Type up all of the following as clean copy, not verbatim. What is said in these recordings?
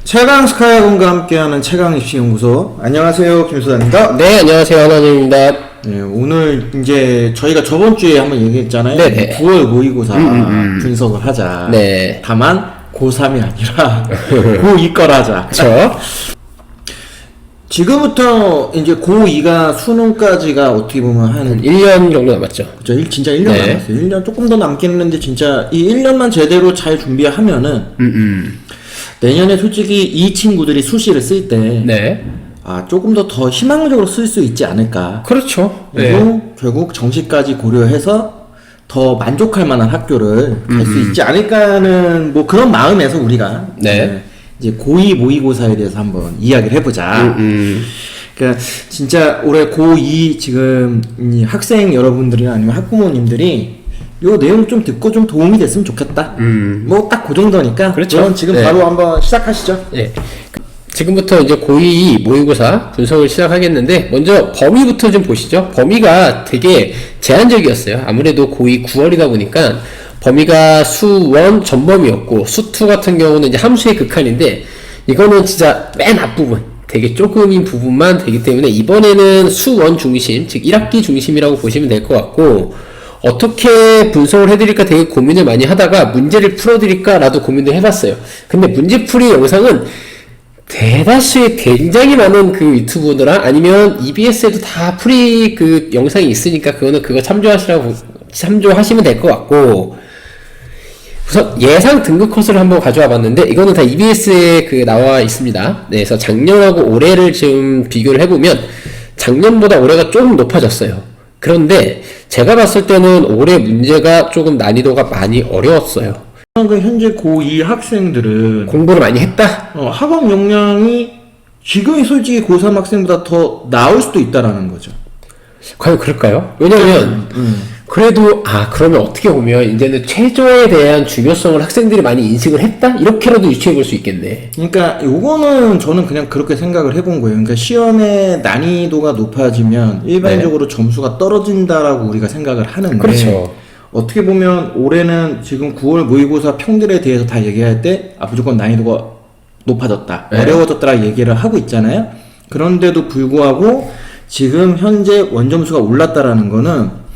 최강 스카이학원과 함께하는 최강입시연구소. 안녕하세요, 김수단입니다. 네, 안녕하세요, 하나님입니다. 네, 오늘 이제 저희가 저번 주에 한번 얘기했잖아요. 네네. 9월 모의고사 분석을 하자. 네. 다만 고3이 아니라 고2 걸 하자. 그쵸? 지금부터 이제 고2가 수능까지가 어떻게 보면 한 1년 정도 남았죠. 그죠? 진짜 1년 네. 남았어요. 1년 조금 더 남긴 했는데 진짜 이 1년만 제대로 잘 준비하면은 내년에 솔직히 이 친구들이 수시를 쓸 때 네. 조금 더 희망적으로 쓸 수 있지 않을까. 그렇죠. 그리고 네. 결국 정시까지 고려해서 더 만족할 만한 학교를 갈 수 있지 않을까 하는 뭐 그런 마음에서 우리가 네. 이제 고2 모의고사에 대해서 한번 이야기를 해보자. 그러니까 진짜 올해 고2 지금 이 학생 여러분들이나 아니면 학부모님들이 요 내용 좀 듣고 좀 도움이 됐으면 좋겠다. 뭐 딱 그 정도니까. 그렇죠. 그럼 지금 네. 바로 한번 시작하시죠. 네. 지금부터 이제 고2 모의고사 분석을 시작하겠는데, 먼저 범위부터 좀 보시죠. 범위가 되게 제한적이었어요. 아무래도 고2 9월이다 보니까, 범위가 수1 전범위였고, 수2 같은 경우는 이제 함수의 극한인데, 이거는 진짜 맨 앞부분, 되게 조금인 부분만 되기 때문에, 이번에는 수1 중심, 즉 1학기 중심이라고 보시면 될 것 같고, 어떻게 분석을 해드릴까 되게 고민을 많이 하다가 문제를 풀어드릴까 라도 고민을 해봤어요. 근데 문제풀이 영상은 대다수의 굉장히 많은 그 유튜브나 아니면 EBS에도 다 풀이 그 영상이 있으니까 그거 참조하시면 될 것 같고, 우선 예상 등급 컷을 한번 가져와 봤는데 이거는 다 EBS에 그 나와 있습니다. 네, 그래서 작년하고 올해를 지금 비교를 해보면 작년보다 올해가 조금 높아졌어요. 그런데 제가 봤을 때는 올해 문제가 조금 난이도가 많이 어려웠어요. 현재 고2 학생들은 공부를 많이 했다? 학업 역량이 지금이 솔직히 고3 학생보다 더 나을 수도 있다라는 거죠. 과연 그럴까요? 왜냐면 그래도 그러면 어떻게 보면 이제는 최저에 대한 중요성을 학생들이 많이 인식을 했다? 이렇게라도 유추해 볼 수 있겠네. 그러니까 요거는 저는 그냥 그렇게 생각을 해본 거예요. 그러니까 시험의 난이도가 높아지면 일반적으로 점수가 떨어진다라고 우리가 생각을 하는데, 그렇죠. 어떻게 보면 올해는 지금 9월 모의고사 평들에 대해서 다 얘기할 때 무조건 난이도가 높아졌다, 네. 어려워졌다라고 얘기를 하고 있잖아요. 그런데도 불구하고 지금 현재 원점수가 올랐다라는 거는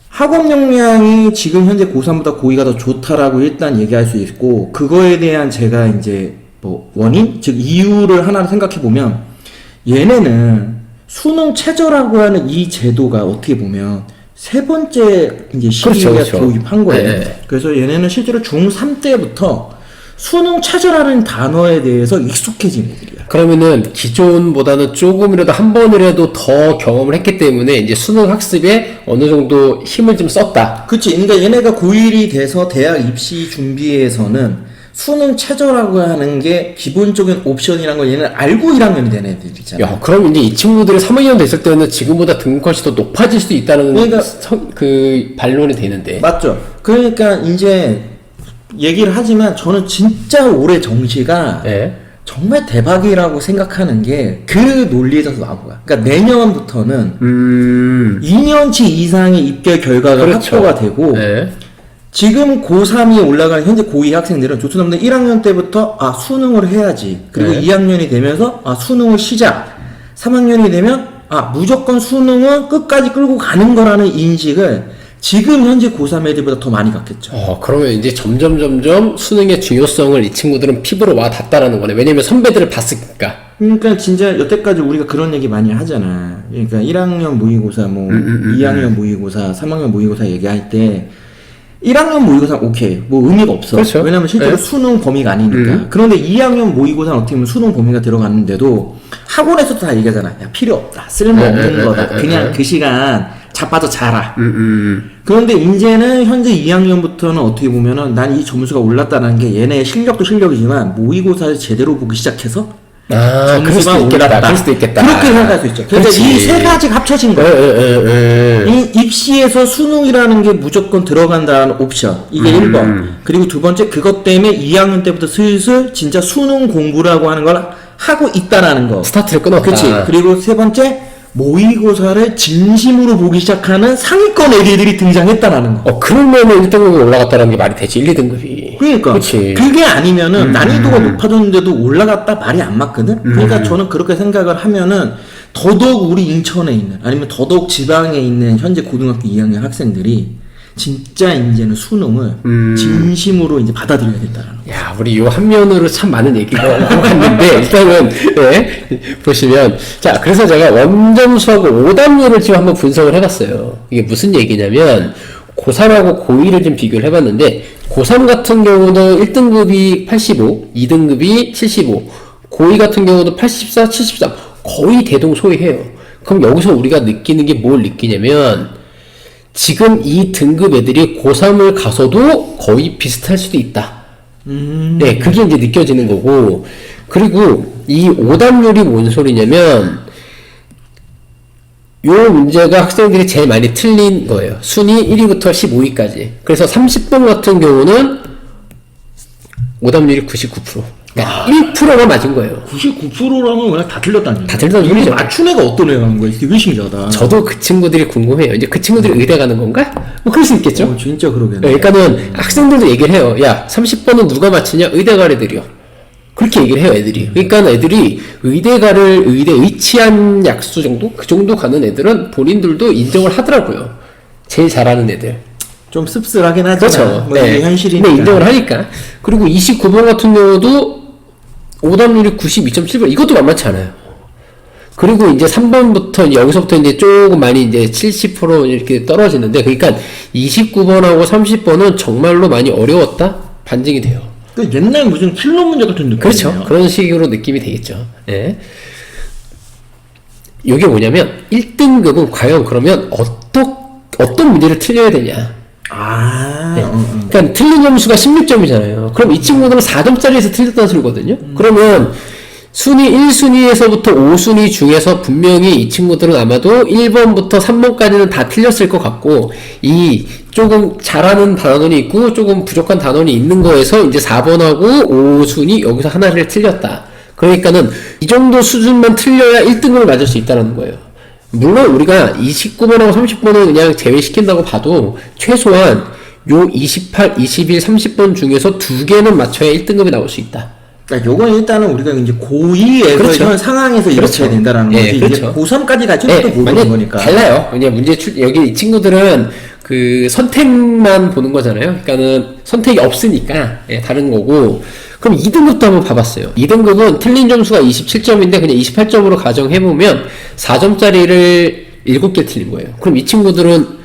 학업 역량이 지금 현재 고3보다 고2가 더 좋다라고 일단 얘기할 수 있고, 그거에 대한 제가 이제 뭐 원인? 즉 이유를 하나 생각해 보면, 얘네는 수능 최저라고 하는 이 제도가 어떻게 보면 세 번째 이제 시기에 그렇죠. 도입한 거예요. 네. 그래서 얘네는 실제로 중3 때부터 수능 최저라는 단어에 대해서 익숙해진 애들이야. 그러면은 기존보다는 조금이라도 한 번이라도 더 경험을 했기 때문에 이제 수능 학습에 어느 정도 힘을 좀 썼다. 그치. 그러니까 얘네가 고1이 돼서 대학 입시 준비에서는 수능 최저라고 하는 게 기본적인 옵션이란 걸 얘는 알고 1학년이 된 애들이잖아. 야, 그럼 이제 이 친구들이 3학년 됐을 때는 지금보다 등급컷이 더 높아질 수도 있다는 그러니까 그 반론이 되는데. 맞죠. 그러니까 이제 얘기를 하지만 저는 진짜 올해 정시가 네. 정말 대박이라고 생각하는 게 그 논리에서 나온 거야. 그러니까 내년부터는 2년치 이상의 입결 결과가 그렇죠. 확보가 되고, 네. 지금 고3이 올라가는 현재 고2 학생들은 조선남들 1학년 때부터 수능을 해야지. 그리고 네. 2학년이 되면서 수능을 시작. 3학년이 되면 무조건 수능은 끝까지 끌고 가는 거라는 인식을 지금 현재 고3 애들보다 더 많이 갖겠죠. 그러면 이제 점점 수능의 중요성을 이 친구들은 피부로 와 닿다라는 거네. 왜냐면 선배들을 봤으니까. 그러니까 진짜 여태까지 우리가 그런 얘기 많이 하잖아. 그러니까 1학년 모의고사, 2학년 모의고사, 3학년 모의고사 얘기할 때 1학년 모의고사 오케이, 뭐 의미가 없어. 그렇죠. 왜냐면 실제로 네. 수능 범위가 아니니까. 그런데 2학년 모의고사는 어떻게 보면 수능 범위가 들어갔는데도 학원에서도 다 얘기하잖아. 야, 필요 없다, 쓸모없는 거다, 그냥 그 시간 자빠져 자라. 그런데 이제는 현재 2학년부터는 어떻게 보면은 난 이 점수가 올랐다는 게 얘네의 실력도 실력이지만 모의고사를 제대로 보기 시작해서 그럴 수도 있겠다. 그럴 수도 있겠다. 그렇게 생각할 수 있죠. 그러니까 이 세 가지가 합쳐진 거예요. 이 입시에서 수능이라는 게 무조건 들어간다는 옵션. 이게 1번. 그리고 두 번째, 그것 때문에 2학년 때부터 슬슬 진짜 수능 공부라고 하는 걸 하고 있다라는 거. 스타트를 끊었다. 그치. 그리고 세 번째, 모의고사를 진심으로 보기 시작하는 상위권 애들이 등장했다라는 거. 그러면은 1등급이 올라갔다는 게 말이 되지, 1, 2등급이. 그러니까 그치. 그게 아니면은 난이도가 높아졌는데도 올라갔다 말이 안 맞거든. 그러니까 저는 그렇게 생각을 하면은 더더욱 우리 인천에 있는 아니면 더더욱 지방에 있는 현재 고등학교 2학년 학생들이 진짜 이제는 수능을 진심으로 이제 받아들여야 된다라는 거. 야, 우리 요 한면으로 참 많은 얘기가 오고 갔는데, 일단은, 보시면. 자, 그래서 제가 원점수하고 오답률을 지금 한번 분석을 해봤어요. 이게 무슨 얘기냐면, 고3하고 고2를 좀 비교를 해봤는데, 고3 같은 경우는 1등급이 85, 2등급이 75, 고2 같은 경우도 84, 73, 거의 대동소이해요. 그럼 여기서 우리가 느끼는 게 뭘 느끼냐면, 지금 이 등급 애들이 고3을 가서도 거의 비슷할 수도 있다. 네, 그게 이제 느껴지는 거고. 그리고 이 오답률이 뭔 소리냐면, 요 문제가 학생들이 제일 많이 틀린 거예요. 순위 1위부터 15위까지. 그래서 30번 같은 경우는 오답률이 99%. 그러니까 1%가 맞은 거예요. 99%라면 그냥 다 틀렸다는 다 틀렸다는 이거 소리죠. 맞춘 애가 어떤 애가 하는 거야? 되게 신기하다. 저도 그 친구들이 궁금해요. 이제 그 친구들이 의대 가는 건가? 뭐 그럴 수 있겠죠? 진짜 그러겠네. 그러니까는 학생들도 얘기를 해요. 야, 30번은 누가 맞히냐? 의대 갈 애들이요. 그렇게 얘기를 해요, 애들이. 그러니까 애들이 의대에 치한 약수 정도? 그 정도 가는 애들은 본인들도 인정을 하더라고요. 제일 잘하는 애들. 좀 씁쓸하긴 하지만 그렇죠. 뭐 이게 현실이니까. 네, 인정을 하니까. 그리고 29번 같은 경우도 오답률이 92.7번. 이것도 만만치 않아요. 그리고 이제 3번부터, 여기서부터 이제 조금 많이 이제 70% 이렇게 떨어지는데, 그러니까 29번하고 30번은 정말로 많이 어려웠다? 반증이 돼요. 그 옛날 무슨 킬러 문제 같은 느낌이에요. 그렇죠. 그런 식으로 느낌이 되겠죠. 예. 이게 뭐냐면, 1등급은 과연 그러면 어떤 문제를 틀려야 되냐. 네. 그러니까 틀린 점수가 16점이잖아요. 그럼 이 친구들은 4점짜리에서 틀렸다는 소리거든요. 그러면 순위 1순위에서부터 5순위 중에서 분명히 이 친구들은 아마도 1번부터 3번까지는 다 틀렸을 것 같고, 이 조금 잘하는 단원이 있고 조금 부족한 단원이 있는 거에서 이제 4번하고 5순위 여기서 하나를 틀렸다. 그러니까는 이 정도 수준만 틀려야 1등급을 맞을 수 있다는 거예요. 물론 우리가 29번하고 30번은 그냥 제외시킨다고 봐도 최소한 요 28, 21, 30번 중에서 2개는 맞춰야 1등급이 나올 수 있다. 그러니까 요건 일단은 우리가 이제 고2에서 그렇죠. 이런 상황에서 그렇죠. 이렇게 해야 된다라는 예, 거지. 그렇죠. 이제 고3까지 가지고 네, 또 모르는 거니까. 달라요. 그냥 여기 이 친구들은 그 선택만 보는 거잖아요. 그러니까는 선택이 없으니까 다른 거고. 그럼 2등급도 한번 봐봤어요. 2등급은 틀린 점수가 27점인데 그냥 28점으로 가정해보면 4점짜리를 7개 틀린 거예요. 그럼 이 친구들은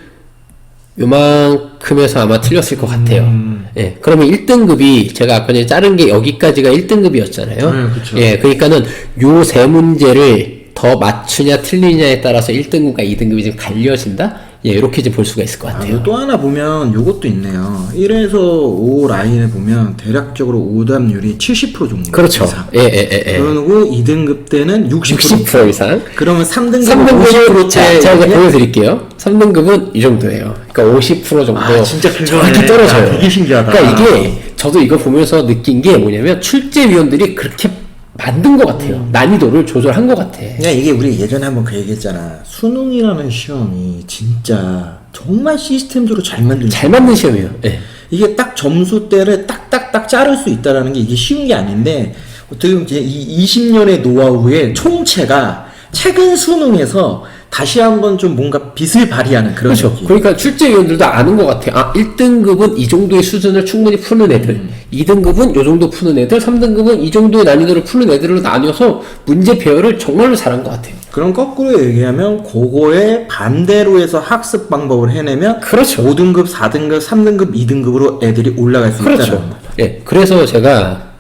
요만큼에서 아마 틀렸을 것 같아요. 예, 그러면 1등급이 제가 아까 전에 자른 게 여기까지가 1등급이었잖아요. 그쵸. 예, 그러니까는 요 세 문제를 더 맞추냐 틀리냐에 따라서 1등급과 2등급이 좀 갈려진다? 예, 이렇게 이제 볼 수가 있을 것 같아요. 또 하나 보면 요것도 있네요. 1에서 5 라인을 보면 대략적으로 오답률이 70% 정도 그렇죠. 이상. 예. 그러고 2등급 때는 60%. 60% 이상. 그러면 3등급은 3등급은 50%대. 제가 이제 보여드릴게요. 3등급은 이 정도예요. 그러니까 50% 정도. 아, 진짜 그거네. 정확히 떨어져요. 아, 되게 신기하다. 그러니까 이게 저도 이거 보면서 느낀 게 뭐냐면 출제위원들이 그렇게 만든 것 같아요. 난이도를 조절한 것 같아. 그냥 이게 우리 예전에 한번 그 얘기했잖아. 수능이라는 시험이 진짜 정말 시스템적으로 잘 만든 잘 만든 시험이에요. 예. 이게 딱 점수대를 딱딱딱 자를 수 있다라는 게 이게 쉬운 게 아닌데 어떻게 보면 이제 이 20년의 노하우의 총체가 최근 수능에서 다시 한번 좀 뭔가 빛을 발휘하는 그런 그렇죠. 느낌. 그러니까 출제위원들도 아는 것 같아요. 아, 1등급은 이 정도의 수준을 충분히 푸는 애들, 2등급은 요 정도 푸는 애들, 3등급은 이 정도의 난이도를 푸는 애들로 나뉘어서 문제 배열을 정말로 잘한 것 같아요. 그럼 거꾸로 얘기하면 그거에 반대로 해서 학습 방법을 해내면 그렇죠. 5등급, 4등급, 3등급, 2등급으로 애들이 올라갈 수 있다는 그렇죠. 거. 예. 그래서 제가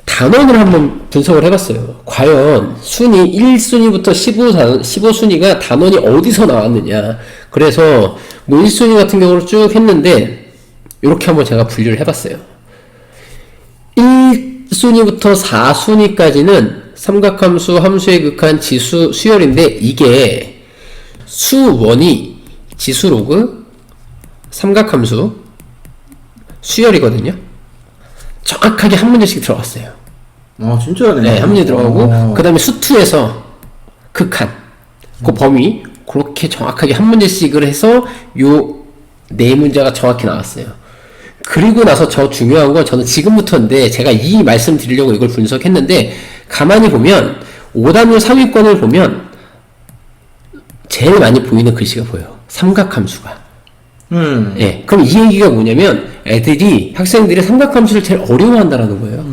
단원을 한번 분석을 해봤어요. 과연 순위 1순위부터 15순위가 단원이 어디서 나왔느냐. 그래서 뭐 1순위 같은 경우를 쭉 했는데 이렇게 한번 제가 분류를 해봤어요. 1순위부터 4순위까지는 삼각함수, 함수의 극한, 지수, 수열인데 이게 수1이 지수로그, 삼각함수, 수열이거든요. 정확하게 한 문제씩 들어갔어요. 진짜네. 네, 한 문제 들어가고 그 다음에 수2에서 극한 그 범위 그렇게 정확하게 한 문제씩을 해서 요 네 문제가 정확히 나왔어요. 그리고 나서 저 중요한 건 저는 지금부터인데 제가 이 말씀 드리려고 이걸 분석했는데 가만히 보면 오답률 상위권을 보면 제일 많이 보이는 글씨가 보여요. 삼각함수가. 예. 그럼 이 얘기가 뭐냐면 학생들이 삼각함수를 제일 어려워한다라는 거예요.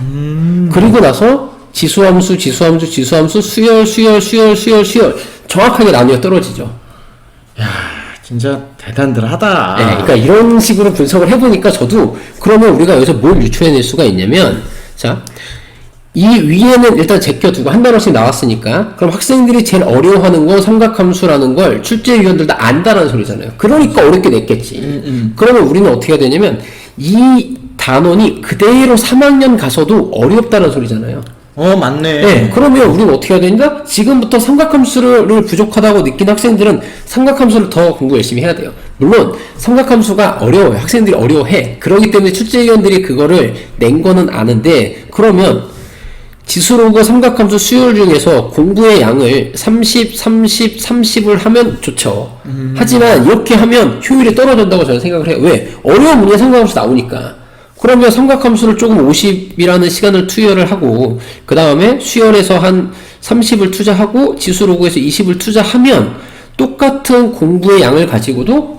그리고 나서 지수함수, 수열 정확하게 나뉘어 떨어지죠. 야, 진짜 대단들하다. 네, 그러니까 이런 식으로 분석을 해보니까 저도 그러면 우리가 여기서 뭘 유추해낼 수가 있냐면 자, 이 위에는 일단 제껴두고 한 단어씩 나왔으니까 그럼 학생들이 제일 어려워하는 건 삼각함수라는 걸 출제위원들도 안다라는 소리잖아요. 그러니까 어렵게 냈겠지. 그러면 우리는 어떻게 해야 되냐면 이 단원이 그대로 3학년 가서도 어렵다는 소리잖아요. 맞네. 네, 그러면 우리는 어떻게 해야 되냐? 지금부터 삼각함수를 부족하다고 느낀 학생들은 삼각함수를 더 공부 열심히 해야 돼요. 물론 삼각함수가 어려워요. 학생들이 어려워해. 그렇기 때문에 출제위원들이 그거를 낸 거는 아는데 그러면 지수로그 삼각함수 수열 중에서 공부의 양을 30을 하면 좋죠. 하지만 이렇게 하면 효율이 떨어진다고 저는 생각을 해요. 왜? 어려운 문제 삼각함수 나오니까. 그러면 삼각함수를 조금 50이라는 시간을 투여를 하고 그 다음에 수열에서 한 30을 투자하고 지수로그에서 20을 투자하면 똑같은 공부의 양을 가지고도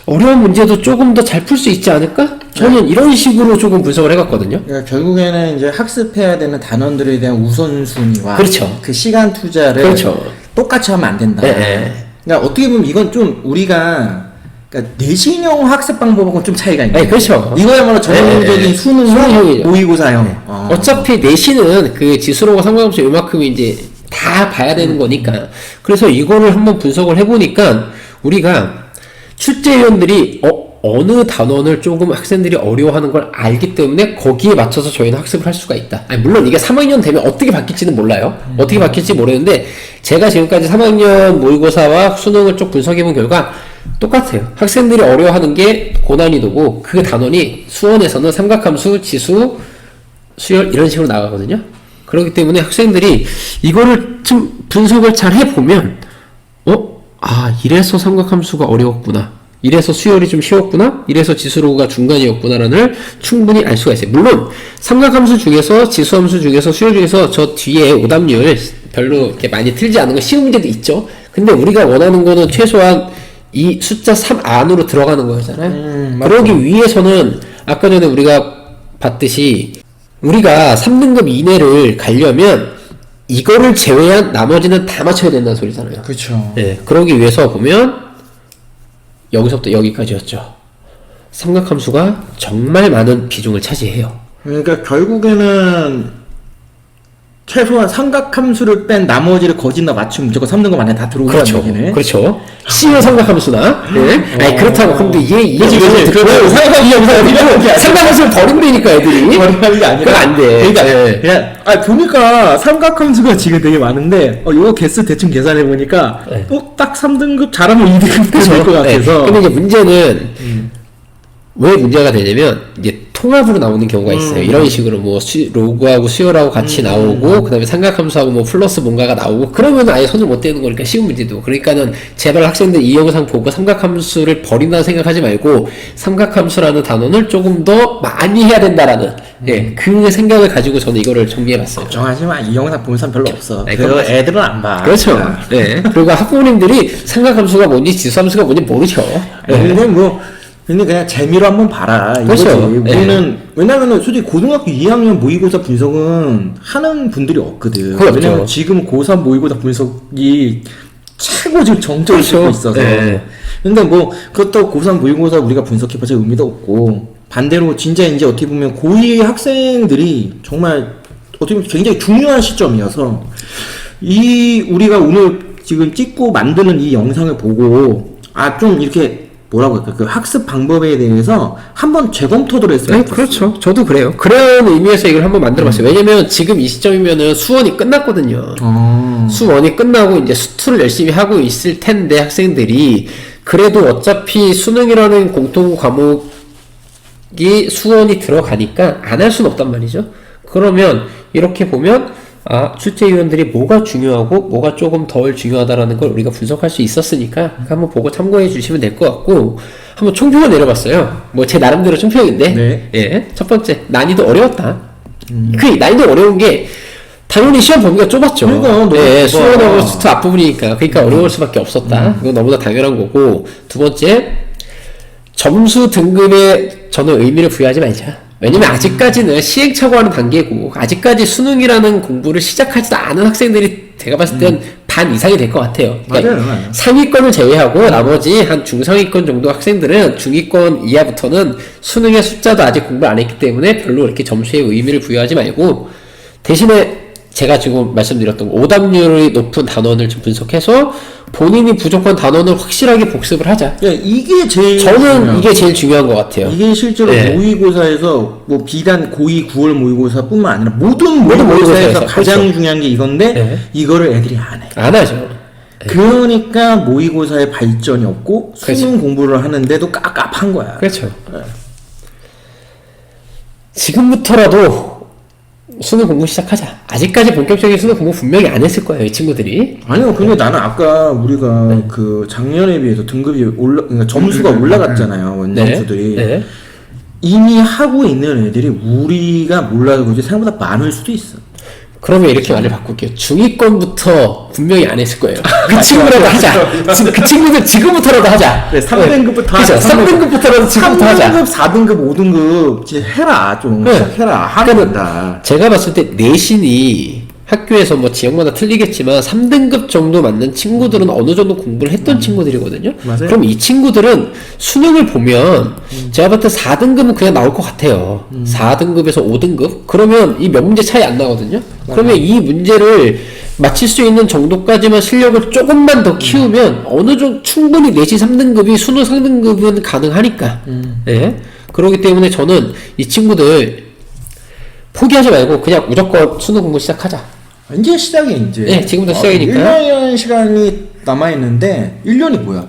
어려운 문제도 조금 더 잘 풀 수 있지 않을까? 저는 이런 식으로 조금 분석을 해봤거든요. 그러니까 결국에는 이제 학습해야 되는 단원들에 대한 우선순위와 그렇죠. 그 시간 투자를 그렇죠. 똑같이 하면 안 된다. 네. 그러니까 어떻게 보면 이건 좀 우리가 그러니까 내신형 학습 방법하고 좀 차이가 있네. 네, 그렇죠. 이거야말로 전형적인 수능형 모의고사형. 어차피 내신은 그 지수로가 삼각함수 요만큼 이제 다 봐야 되는 거니까. 그래서 이거를 한번 분석을 해보니까 우리가 출제위원들이 어느 단원을 조금 학생들이 어려워하는 걸 알기 때문에 거기에 맞춰서 저희는 학습을 할 수가 있다. 아니, 물론 이게 3학년 되면 어떻게 바뀔지는 몰라요. 어떻게 바뀔지 모르는데 제가 지금까지 3학년 모의고사와 수능을 쭉 분석해본 결과 똑같아요. 학생들이 어려워하는 게 고난이도고 그 단원이 수원에서는 삼각함수, 지수, 수열 이런 식으로 나가거든요. 그렇기 때문에 학생들이 이거를 좀 분석을 잘 해보면 이래서 삼각함수가 어려웠구나. 이래서 수열이 좀 쉬웠구나. 이래서 지수로가 중간이었구나라는 충분히 알 수가 있어요. 물론 삼각함수 중에서 지수함수 중에서 수열 중에서 저 뒤에 오답률 별로 이렇게 많이 틀지 않은 거 쉬운 문제도 있죠. 근데 우리가 원하는 거는 최소한 이 숫자 3 안으로 들어가는 거잖아요. 그러기 위해서는 아까 전에 우리가 봤듯이 우리가 3등급 이내를 가려면 이거를 제외한 나머지는 다 맞춰야 된다는 소리잖아요. 그렇죠. 네, 그러기 위해서 보면 여기서부터 여기까지였죠. 삼각함수가 정말 많은 비중을 차지해요. 그러니까 결국에는 최소한 삼각함수를 뺀 나머지를 거짓나 맞추면 무조건 3등급 안에 다 들어오는 그렇죠. 얘기네. 그렇죠. C의 삼각함수나. 네. 아니 그렇다고 근데 얘 그치. 삼각함수를 버린다니까 애들이. 버리는 게 아니라. 그건 안 돼. 그러니까 그냥 보니까 삼각함수가 지금 되게 많은데 요거 개수 대충 계산해 보니까 네. 딱 3등급 잘하면 2등급 될 것 같아서. 근데 이제 문제는 왜 문제가 되냐면 이제 통합으로 나오는 경우가 있어요. 이런 식으로 뭐 로그하고 수열하고 같이 나오고 그다음에 삼각함수하고 뭐 플러스 뭔가가 나오고 그러면 아예 손을 못 대는 거니까 쉬운 문제도. 그러니까는 제발 학생들 이 영상 보고 삼각함수를 버린다는 생각하지 말고 삼각함수라는 단원을 조금 더 많이 해야 된다라는 그 생각을 가지고 저는 이거를 정리해봤어요. 걱정하지 마. 이 영상 보는 사람 별로 없어. 네, 그래서 애들은 안 봐. 그렇죠. 네. 그리고 학부모님들이 삼각함수가 뭔지 지수함수가 뭔지 모르죠. 근데 그냥 재미로 한번 봐라. 그렇죠. 이거지. 우리는 왜냐면은 솔직히 고등학교 2학년 모의고사 분석은 하는 분들이 없거든. 그렇죠. 왜냐면 지금 고3 모의고사 분석이 최고 지금 정점을 찍고 있어서. 근데 뭐 그렇다고 고3 모의고사 우리가 분석해봐서 의미도 없고 반대로 진짜 이제 어떻게 보면 고2 학생들이 정말 어떻게 보면 굉장히 중요한 시점이어서 우리가 오늘 지금 찍고 만드는 이 영상을 보고 좀 이렇게 뭐라고 할까 그 학습 방법에 대해서 한번 재검토를 했어요. 네, 그렇죠. 저도 그래요. 그런 의미에서 이걸 한번 만들어봤어요. 왜냐면 지금 이 시점이면은 수원이 끝났거든요. 수원이 끝나고 이제 수투를 열심히 하고 있을 텐데 학생들이 그래도 어차피 수능이라는 공통 과목이 수원이 들어가니까 안 할 수는 없단 말이죠. 그러면 이렇게 보면 출제 위원들이 뭐가 중요하고 뭐가 조금 덜 중요하다라는 걸 우리가 분석할 수 있었으니까 한번 보고 참고해 주시면 될 것 같고, 한번 총평을 내려봤어요. 뭐 제 나름대로 총평인데, 네. 예, 첫 번째 난이도 어려웠다. 그 난이도 어려운 게 당연히 시험 범위가 좁았죠. 그러니까 너무 네, 좁아. 수원하고 스트 앞부분이니까 그러니까 어려울 수밖에 없었다. 이건 너무나 당연한 거고, 두 번째 점수 등급에 저는 의미를 부여하지 말자. 왜냐면 아직까지는 시행착오하는 단계고, 아직까지 수능이라는 공부를 시작하지도 않은 학생들이 제가 봤을 땐 반 이상이 될 것 같아요. 그러니까 맞아요. 상위권을 제외하고 나머지 한 중상위권 정도 학생들은 중위권 이하부터는 수능의 숫자도 아직 공부를 안 했기 때문에 별로 이렇게 점수에 의미를 부여하지 말고, 대신에 제가 지금 말씀드렸던 오답률이 높은 단원을 좀 분석해서 본인이 부족한 단원을 확실하게 복습을 하자. 야, 이게 제일 저는 중요해요. 이게 제일 중요한 것 같아요. 이게 실제로 네. 모의고사에서 뭐 비단 고2, 9월 모의고사뿐만 아니라 모든 모의고사에서, 모의고사에서 가장 그렇죠. 중요한 게 이건데 네. 이거를 애들이 안 해. 안 하죠. 그러니까 모의고사에 발전이 없고 수능 그렇죠. 공부를 하는데도 깝깝한 거야. 그렇죠. 지금부터라도 수능 공부 시작하자. 아직까지 본격적인 수능 공부 분명히 안 했을 거예요, 이 친구들이. 아니요, 근데 나는 아까 우리가 그 작년에 비해서 등급이 그러니까 점수가 올라갔잖아요, 원점수들이. 네. 이미 하고 있는 애들이 우리가 몰라서 그렇지 생각보다 많을 수도 있어. 그러면 이렇게 말을 바꿀게요. 중위권부터 분명히 안 했을 거예요. 그 친구라도 하자. 그 친구들 지금부터라도 하자. 네, 3등급부터 그죠? 3등급부터라도 지금부터 하자. 3등급, 4등급, 5등급 진짜 해라. 좀 네. 시작해라. 하면 된다. 제가 봤을 때 내신이 학교에서 뭐 지역마다 틀리겠지만 3등급 정도 맞는 친구들은 어느 정도 공부를 했던 친구들이거든요. 맞아요. 그럼 이 친구들은 수능을 보면 제가 봤을 때 4등급은 그냥 나올 것 같아요. 4등급에서 5등급? 그러면 이 몇 문제 차이 안 나거든요. 그러면 이 문제를 맞힐 수 있는 정도까지만 실력을 조금만 더 키우면 어느 정도 충분히 내신 3등급이 수능 상등급은 가능하니까. 예. 그렇기 때문에 저는 이 친구들 포기하지 말고 그냥 무조건 수능 공부 시작하자. 이제 시작이 이제. 네, 지금부터 시작이니까요. 1년이라는 시간이 남아있는데 1년이 뭐야?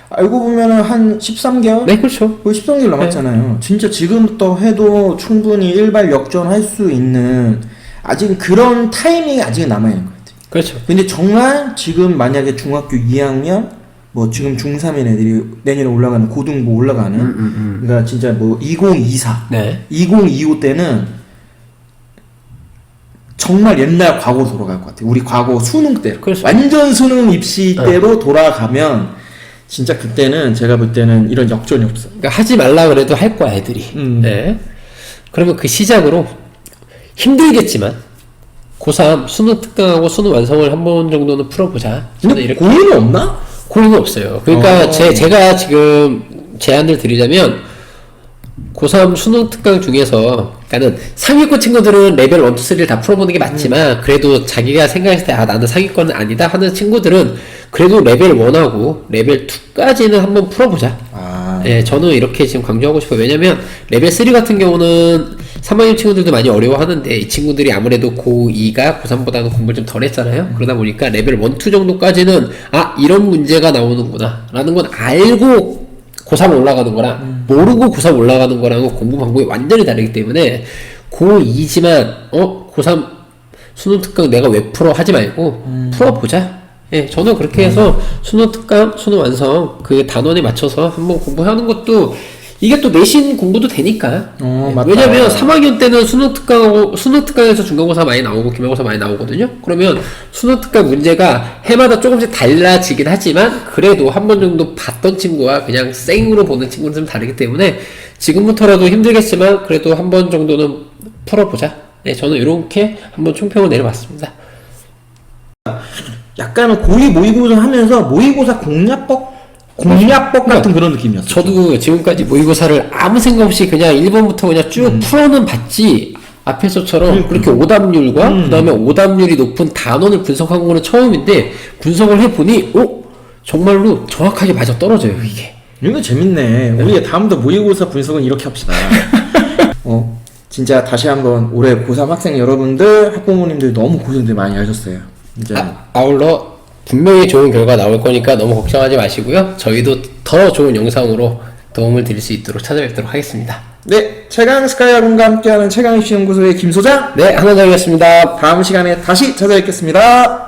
알고 보면은 한 13개월? 네, 그렇죠. 거의 13개월 남았잖아요. 진짜 지금부터 해도 충분히 일발 역전할 수 있는 아직 그런 타이밍이 아직 남아있는 것 같아요. 그렇죠. 근데 정말 지금 만약에 중학교 2학년 뭐 지금 중3인 애들이 내년에 올라가는 고등부 올라가는 그러니까 진짜 뭐 2024 네. 2025 때는 정말 옛날 과거로 돌아갈 것 같아요. 우리 과거 수능 때 그렇죠. 완전 수능 입시 때로 돌아가면 진짜 그때는 제가 볼 때는 이런 역전이 없어. 그러니까 하지 말라 그래도 할 거야, 애들이. 네. 그러면 그 시작으로 힘들겠지만 고3 수능 특강하고 수능 완성을 한 번 정도는 풀어보자. 저는 근데 이렇게 고의는 없나? 고민은 없어요. 그러니까 제가 지금 제안을 드리자면 고3 수능 특강 중에서 그러니까는 상위권 친구들은 레벨 1, 2, 3를 다 풀어보는 게 맞지만 그래도 자기가 생각했을 때 나는 상위권은 아니다 하는 친구들은 그래도 레벨 1하고 레벨 2까지는 한번 풀어보자. 예, 저는 이렇게 지금 강조하고 싶어요. 왜냐면 레벨 3 같은 경우는 3학년 친구들도 많이 어려워하는데 이 친구들이 아무래도 고2가 고3보다는 공부를 좀 덜 했잖아요. 그러다 보니까 레벨 1, 2 정도까지는 이런 문제가 나오는구나 라는 건 알고 고3 올라가는 거랑 모르고 고3 올라가는 거랑은 공부 방법이 완전히 다르기 때문에 고2지만 고3 수능 특강 내가 왜 풀어 하지 말고 풀어보자. 예, 저는 그렇게 해서 수능 특강, 수능 완성 그 단원에 맞춰서 한번 공부하는 것도 이게 또 내신 공부도 되니까. 맞다. 왜냐면 3학년 때는 수능 특강에서 중간고사 많이 나오고 기말고사 많이 나오거든요. 그러면 수능 특강 문제가 해마다 조금씩 달라지긴 하지만 그래도 한 번 정도 봤던 친구와 그냥 생으로 보는 친구는 좀 다르기 때문에 지금부터라도 힘들겠지만 그래도 한 번 정도는 풀어보자. 네, 저는 이렇게 한번 총평을 내려봤습니다. 약간은 고2 모의고사 하면서 모의고사 공략법 같은 그런 느낌이었어요. 저도 지금까지 모의고사를 아무 생각 없이 그냥 1번부터 그냥 쭉 풀어는 봤지 앞에서처럼 그렇게 오답률과 그 다음에 오답률이 높은 단원을 분석한 거는 처음인데 분석을 해보니 정말로 정확하게 맞아 떨어져요 이게. 이거 재밌네. 우리 다음부터 모의고사 분석은 이렇게 합시다. 진짜 다시 한번 올해 고3 학생 여러분들, 학부모님들 너무 고생들 많이 하셨어요. 이제 아울러 분명히 좋은 결과 나올 거니까 너무 걱정하지 마시고요. 저희도 더 좋은 영상으로 도움을 드릴 수 있도록 찾아뵙도록 하겠습니다. 네, 최강 스카이아군과 함께하는 최강 입시 연구소의 김 소장. 네, 한원장이었습니다. 다음 시간에 다시 찾아뵙겠습니다.